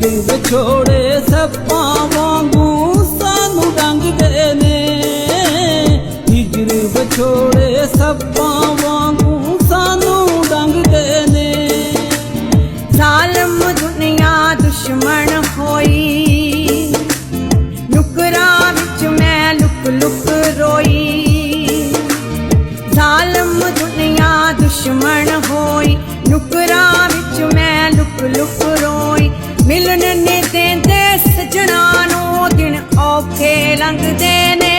हिजर विछोड़े सप्पां वांगू सानू रंगदे ने। हिजर विछोड़े सप्पां वांगू सानू रंगदे ने। जालिम दुनिया दुश्मन होई, नुकरा विच मैं लुक लुक रोई। जालिम दुनिया दुश्मन होई, नुकरा विच मैं लुक लुक रोई। मिलन ने देंदे सजना नूं दिन औखे लंघदे ने।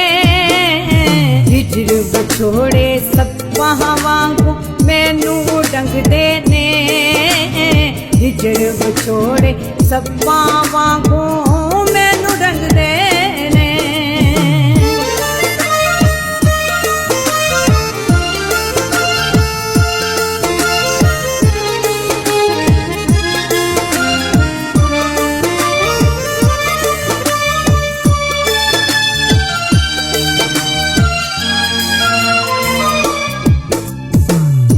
हिजर विछोड़े सप्पां वांगू मैनू रंगदे ने। हिजर विछोड़े सप्पां वांगू मैनू रंगदे ने।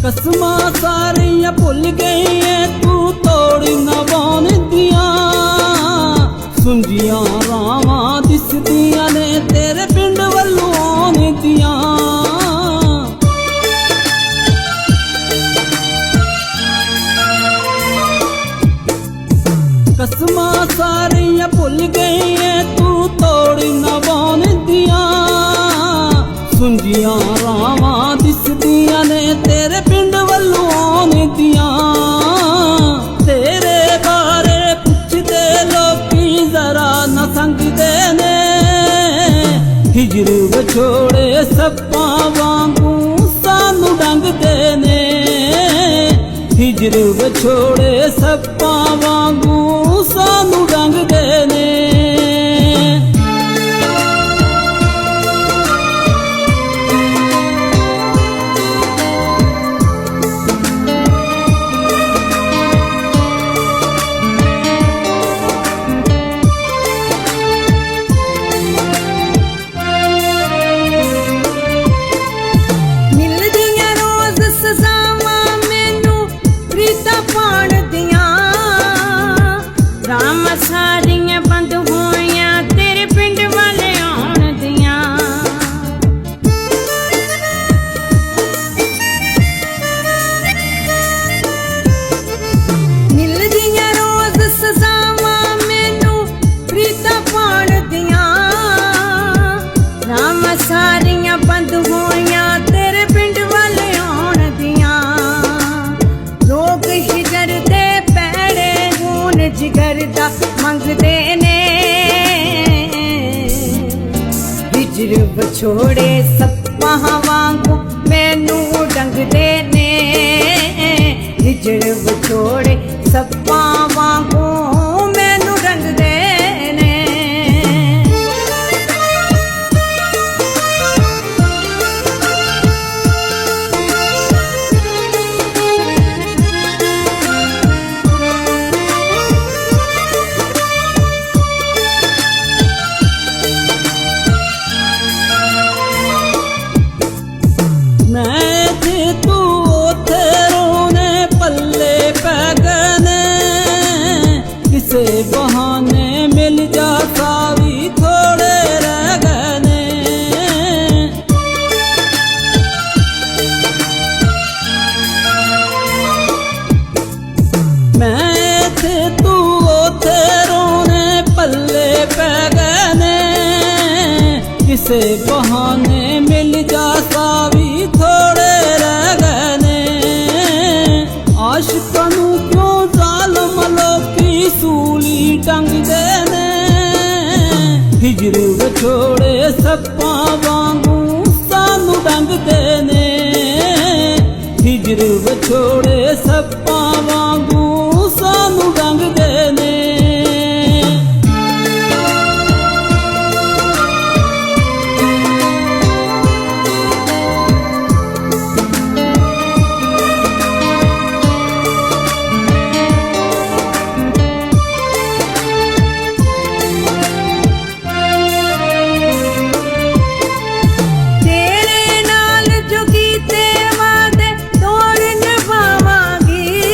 कसमां सारियां भुल गई है तू तोड़ नवान दियां। सुंजियां रावां दिसदियां ने तेरे पिंड वल्लों आउण दियां। कसमां सारियां भुल गई है तू तोड़ नवान दियां। सुंजियां रावां दिसदियां ने तेरे पिंड वल्लों आउण दियां। तेरे बारे पुछदे लोकी जरा न संगदे ने। हिजर विछोड़े सप्पां वांगू सानू रंगदे ने। हिजर विछोड़े सप्पां वांगू सानू रंगदे ने। सारियां बंद होइयां तेरे पिंड वाले आउण दियां। मिलदियां रोज सजावां मैनू प्रीतां पाण दियां। राम सारियां बंद होइयां तेरे पिंड वाले आउण दियां। लोग हिजर दे पैड़े खून जिगर दा मंगदे ने। हिजर विछोड़े सप्पां वांगू मैनू रंगदे ने। हिजर विछोड़े सप्पां वांगू मैनू रंगदे ने। मैं थे तू ओथे रोने पल्ले पै गए ने। किसे बहाने मिल जा सावी थोड़े रह गए ने। मैं थे तू ओथे रोने पल्ले पै गए ने। किसे बहाने मिल जा सावी थोड़े रह गए ने। आशिकां नूं क्यों जालम लोकी सूली टंगदे ने। हिजर विछोड़े सप्पां वांगू सानू रंगदे ने। हिजर विछोड़े सप्पां वांगू सानू रंगदे ने। तेरे नाल जो कीते वादे तोड़ निभावांगी।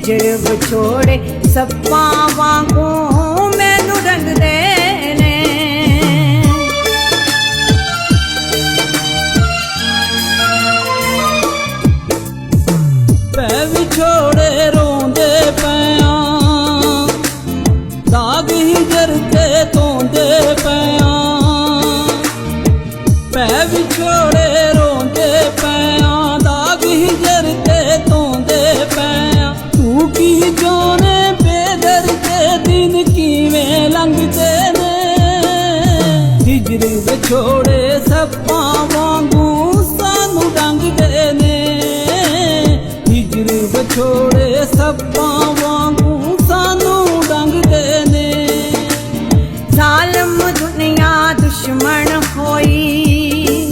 ਹਿਜੜ ਵਿਛੋੜੇ ਸੱਪਾਂ ਵਾਂਗੂ ਮੈਨੂੰ ਡੰਗਦੇ ਨੇ ਪੈ ਵਿਛੋੜੇ ਰੋਂਦੇ ਪਿਆਂ ਦਾਗ ਹਿਜਰ ਤੇ ਧੋਂਦੇ ਪਿਆਂ ਪੈ ਵਿਛੋੜੇ ਰੋਂਦੇ ਪਿਆਂ ਦਾਗ ਹਿਜਰ ਤੇ ਧੋਂਦੇ ਪਿਆਂ ਤੂੰ ਕੀ ਜਾਣੇ ਬੇਦਰ ਦੇ ਦਿਨ ਕਿਵੇਂ ਲੰਘਦੇ ਨੇ ਹਿਜਰ ਵਿਛੋੜੇ ਸੱਪਾਂ ਵਾਂਗੂ ਸਾਨੂੰ ਡੰਗਦੇ ਨੇ ਹਿਜਰ ਵਿਛੋੜੇ ਸੱਪਾਂ ਵਾਂਗੂ ਸਾਨੂੰ ਡੰਗਦੇ ਨੇ ਜ਼ਾਲਮ ਦੁਨੀਆ ਦੁਸ਼ਮਣ ਹੋਈ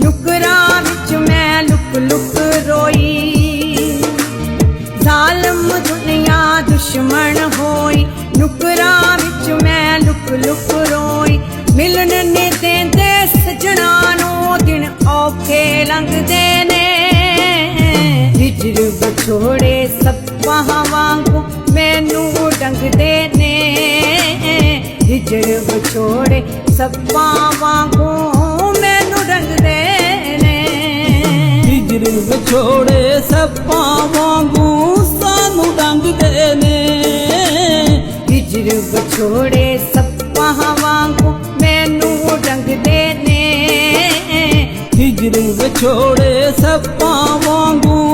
ਨੁਕਰਾਂ ਵਿੱਚ ਮੈਂ ਲੁਕ ਲੁਕ ਰੋਈ ਜ਼ਾਲਮ ਦੁਨੀਆ ਦੁਸ਼ਮਣ ਹੋਈ ਨੁਕਰਾਂ ਵਿੱਚ ਮੈਂ ਲੁਕ ਲੁਕ ਰੋਈ ਮਿਲਣ ਨੇ ਦਿੰਦੇ ਸਜਣਾ ਨੂੰ ਦਿਨ ਔਖੇ ਲੰਘਦੇ ਨੇ ਹਿਜਰ ਵਿਛੋੜੇ ਸੱਪਾਂ ਵਾਂਗੂ ਮੈਨੂੰ ਡੰਗਦੇ ਨੇ ਹਿਜਰ ਵਿਛੋੜੇ ਸੱਪਾਂ ਵਾਂਗੂ ਮੈਨੂੰ ਡੰਗਦੇ ਨੇ ਹਿਜਰ ਵਿਛੋੜੇ ਸੱਪਾਂ ਵਾਂਗੂ ਸਾਨੂੰ ਡੰਗਦੇ ਨੇ ਹਿਜਰ ਵਿਛੋੜੇ ਸੱਪਾਂ ਵਾਂਗੂ ਮੈਨੂੰ ਡੰਗਦੇ ਨੇ ਹਿਜਰ ਵਿਛੋੜੇ ਸੱਪਾਂ ਵਾਂਗੂ